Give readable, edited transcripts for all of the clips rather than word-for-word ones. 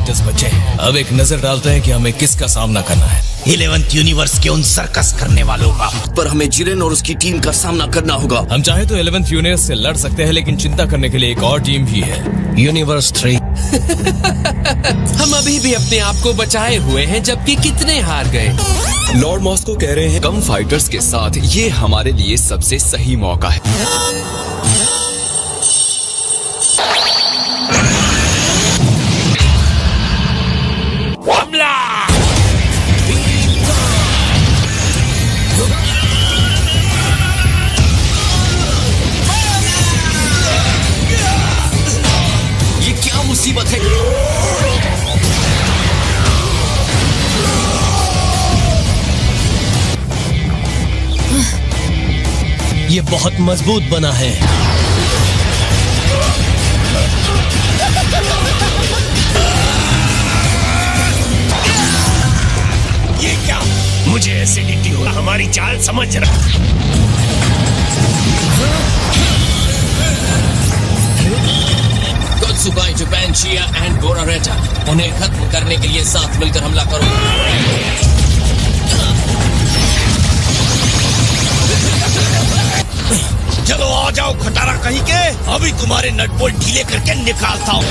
Fighters बचे हैं। अब एक नजर डालते हैं कि हमें किसका सामना करना है। 11th यूनिवर्स के उन सर्कस करने वालों का। पर हमें जिरेन और उसकी टीम का सामना करना होगा। हम चाहे तो 11th यूनिवर्स से लड़ सकते हैं, लेकिन चिंता करने के लिए एक और टीम भी है, यूनिवर्स 3। हम अभी भी अपने आप को बचाए हुए हैं, जबकि कितने हार गए। लॉर्ड मॉस्को कह रहे हैं कम फाइटर्स के साथ ये हमारे लिए सबसे सही मौका है। ये क्या मुसीबत है? ये बहुत मजबूत बना है। ये क्या? मुझे एसिडिटी हो। हमारी चाल समझ रहा। कोत्सुबाई, जापान, चिया एंड बोरारेटा, उन्हें खत्म करने के लिए साथ मिलकर हमला करो। चलो आ जाओ खटारा कहीं के, अभी तुम्हारे नट बोल्ट ढीले करके निकालता हूँ।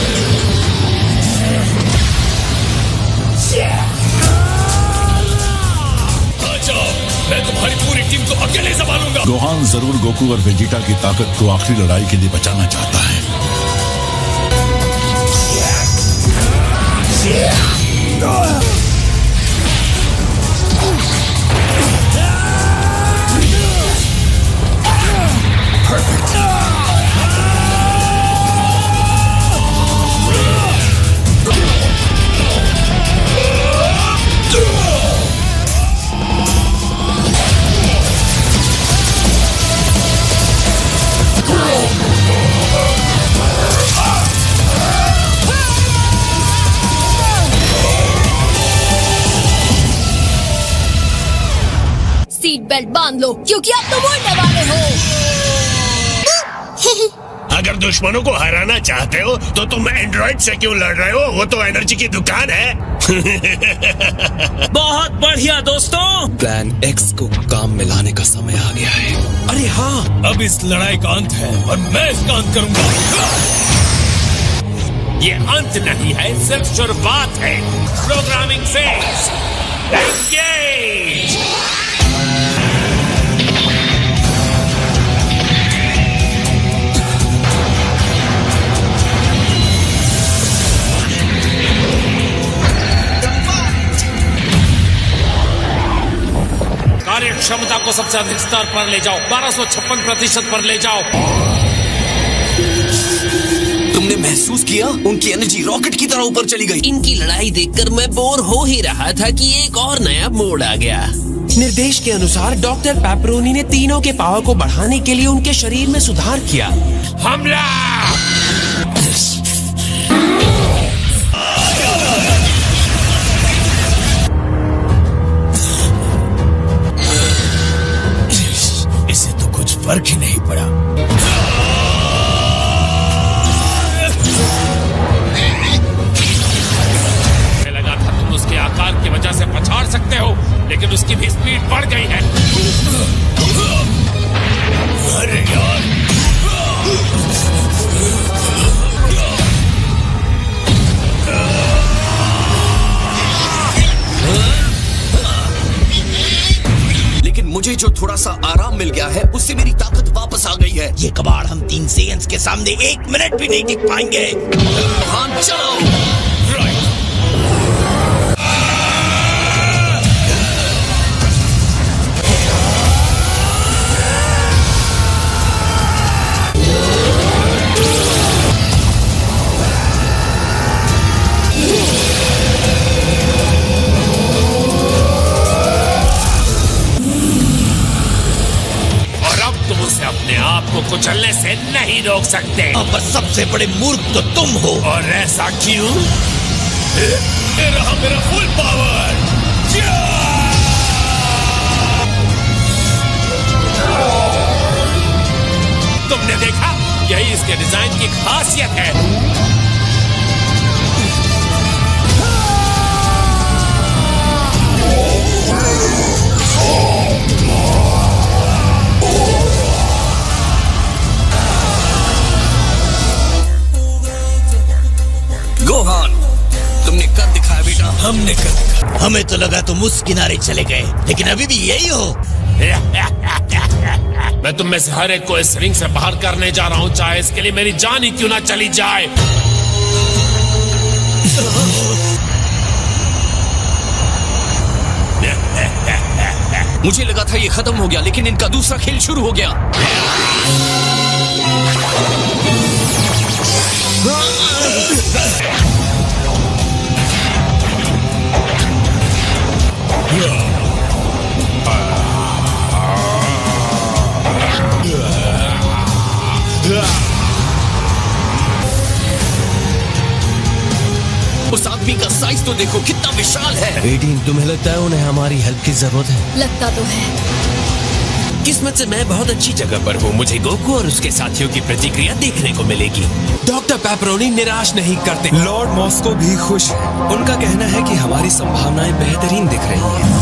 आ जाओ, मैं तुम्हारी पूरी टीम को अकेले संभालूंगा। गोहान जरूर गोकू और वेजिटा की ताकत को आखिरी लड़ाई के लिए बचाना चाहता है। सीट बेल्ट बांध लो, क्योंकि अब तो उड़ने वाले हो। अगर दुश्मनों को हराना चाहते हो तो तुम एंड्रॉइड से क्यों लड़ रहे हो? वो तो एनर्जी की दुकान है। बहुत बढ़िया दोस्तों, प्लान एक्स को काम में लाने का समय आ गया है। अरे हाँ, अब इस लड़ाई का अंत है और मैं इसका अंत करूंगा। ये अंत नहीं है, सिर्फ शुरुआत है। Programming phase engage. कार्य क्षमता को सबसे अधिक स्तर पर ले जाओ, 1256% पर ले जाओ। तुमने महसूस किया? उनकी एनर्जी रॉकेट की तरह ऊपर चली गई। इनकी लड़ाई देखकर मैं बोर हो ही रहा था कि एक और नया मोड़ आ गया। निर्देश के अनुसार डॉक्टर पेपरोनी ने तीनों के पावर को बढ़ाने के लिए उनके शरीर में सुधार किया। हमला! इसे तो कुछ फर्क ही नहीं पड़ा। लगा था तुम उसके आकार की वजह से पछाड़ सकते हो, लेकिन उसकी भी स्पीड बढ़ गई है। अरे यार, लेकिन मुझे जो थोड़ा सा आराम मिल गया है, उससे मेरी ताकत वापस आ गई है। ये कबाड़ हम 3 सेकंड्स के सामने 1 मिनट भी नहीं टिक पाएंगे। हाँ, चलो। अपने आप को कुचलने से नहीं रोक सकते। अब सबसे बड़े मूर्ख तो तुम हो। और ऐसा क्यों? ये रहा मेरा फुल पावर। तुमने देखा, यही इसके डिजाइन की खासियत है। तुमने कर दिखाया बेटा। हमने कर दिखा। हमें तो लगा तुम उस किनारे चले गए, लेकिन अभी भी यही हो। मैं तुम में से हर एक को इस रिंग से बाहर करने जा रहा हूँ, चाहे इसके लिए मेरी जान ही क्यों ना चली जाए। मुझे लगा था ये खत्म हो गया, लेकिन इनका दूसरा खेल शुरू हो गया। उस आदमी का साइज तो देखो, कितना विशाल है। 18, तुम्हें लगता है उन्हें हमारी हेल्प की जरूरत है? लगता तो है। किस्मत से मैं बहुत अच्छी जगह पर हूँ। मुझे गोकू और उसके साथियों की प्रतिक्रिया देखने को मिलेगी। डॉक्टर पेपरोनी निराश नहीं करते। लॉर्ड मॉस्को भी खुश है। उनका कहना है कि हमारी संभावनाएं बेहतरीन दिख रही हैं।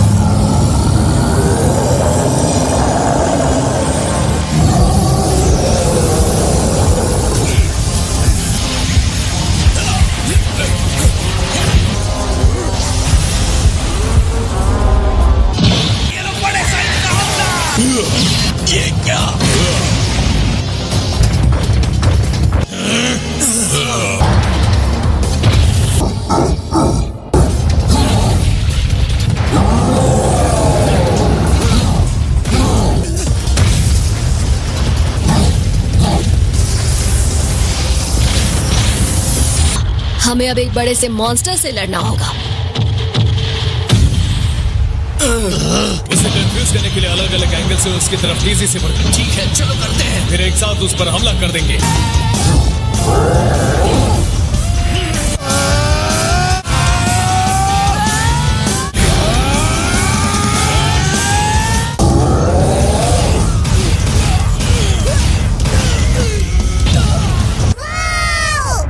ये क्या? हमें अब एक बड़े से मॉन्स्टर से लड़ना होगा। उसे कंफ्यूज करने के लिए अलग अलग एंगल से उसकी तरफ तेजी से बढ़ते। ठीक है, चलो करते हैं। फिर एक साथ उस पर हमला कर देंगे।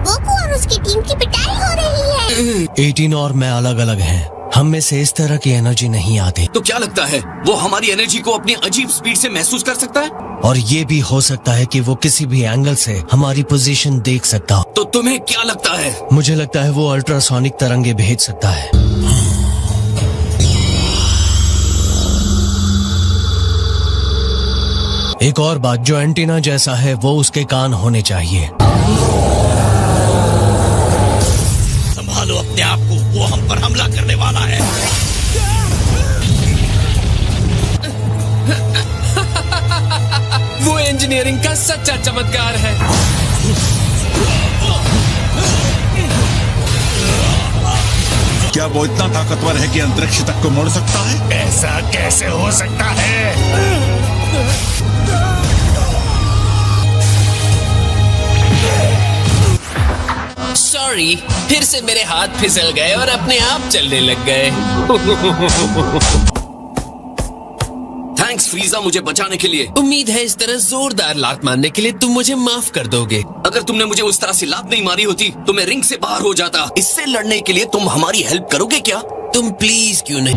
गोकू और उसकी टीम की पिटाई हो रही है। 18 और मैं अलग अलग हैं। हम में से इस तरह की एनर्जी नहीं आती। तो क्या लगता है वो हमारी एनर्जी को अपनी अजीब स्पीड से महसूस कर सकता है? और ये भी हो सकता है कि वो किसी भी एंगल से हमारी पोजीशन देख सकता हो। तो तुम्हें क्या लगता है? मुझे लगता है वो अल्ट्रासोनिक तरंगे भेज सकता है। एक और बात, जो एंटीना जैसा है वो उसके कान होने चाहिए। संभालो अपने आप को, वो हम पर हमला करने वाला है। वो इंजीनियरिंग का सच्चा चमत्कार है। क्या वो इतना ताकतवर है कि अंतरिक्ष तक को मोड़ सकता है? ऐसा कैसे हो सकता है? सॉरी, फिर से मेरे हाथ फिसल गए और अपने आप चलने लग गए। थैंक्स फ्रीजा, मुझे बचाने के लिए। उम्मीद है इस तरह जोरदार लात मारने के लिए तुम मुझे माफ कर दोगे। अगर तुमने मुझे उस तरह से लात नहीं मारी होती तो मैं रिंग से बाहर हो जाता। इससे लड़ने के लिए तुम हमारी हेल्प करोगे क्या? तुम प्लीज क्यों नहीं?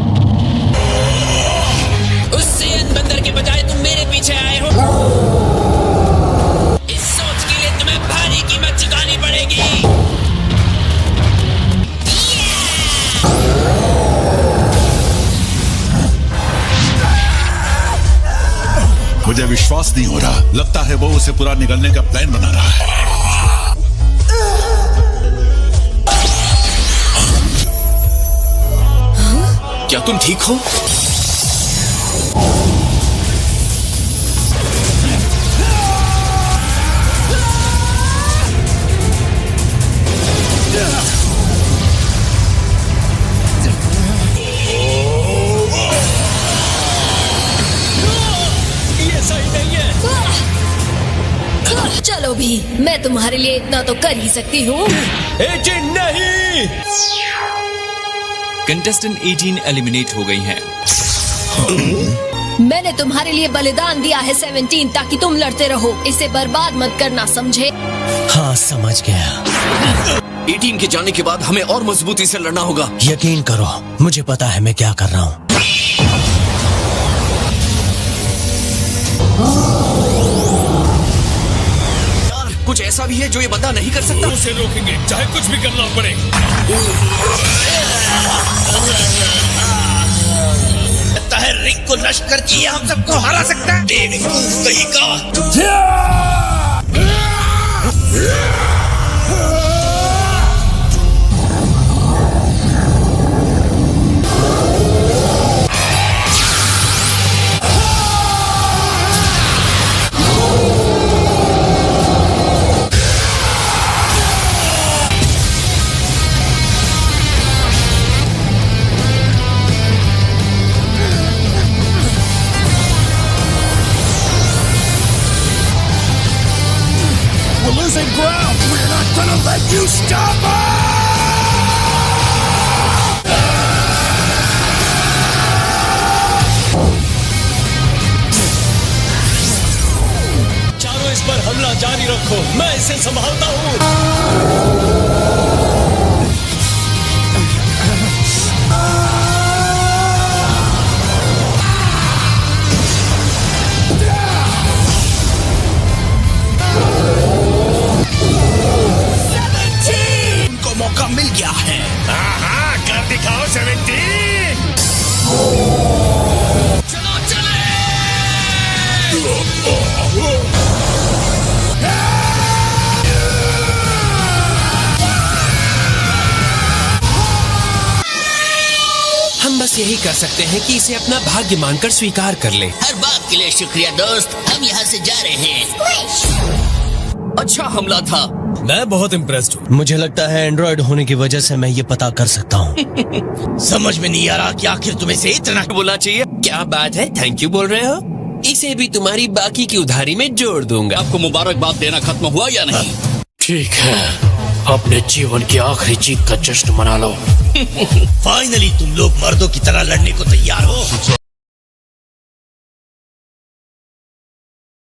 उस सेहत बंदर के बजाय तुम मेरे पीछे आए हो। इस सोच के लिए तुम्हें भारी कीमत चुकानी पड़ेगी। मुझे विश्वास नहीं हो रहा। लगता है वो उसे पूरा निगलने का प्लान बना रहा है। क्या तुम ठीक हो? चलो भी, मैं तुम्हारे लिए इतना तो कर ही सकती हूँ। नहीं। कंटेस्टेंट 18 एलिमिनेट हो गई हैं। मैंने तुम्हारे लिए बलिदान दिया है 17, ताकि तुम लड़ते रहो। इसे बर्बाद मत करना, समझे? हाँ, समझ गया। 18 के जाने के बाद हमें और मजबूती से लड़ना होगा। यकीन करो, मुझे पता है मैं क्या कर रहा हूँ। कुछ ऐसा भी है जो ये बंदा नहीं कर सकता? उसे रोकेंगे चाहे कुछ भी करना पड़े। लगता है रिंग को नष्ट करके ये हम सबको हरा सकता है। बेवकूफ कहीं का। losing ground. We're not gonna let you stop us! चारों इस पर हमला जारी रखो, मैं इसे संभालता हूँ। मौका मिल गया है। हाँ, कर दिखाओ 17। चलो चले। हम बस यही कर सकते हैं कि इसे अपना भाग्य मानकर स्वीकार कर ले। हर बात के लिए शुक्रिया दोस्त, हम यहाँ से जा रहे हैं। अच्छा हमला था। मैं बहुत इम्प्रेस्ड हूँ। मुझे लगता है एंड्रॉइड होने की वजह से मैं ये पता कर सकता हूँ। समझ में नहीं आ रहा कि आखिर तुम्हें से इतना बोलना चाहिए। क्या बात है, थैंक यू बोल रहे हो? इसे भी तुम्हारी बाकी की उधारी में जोड़ दूंगा। आपको मुबारकबाद देना खत्म हुआ या नहीं? ठीक है, अपने जीवन की आखिरी जीत का जश्न मना लो। फाइनली तुम लोग मर्दों की तरह लड़ने को तैयार हो।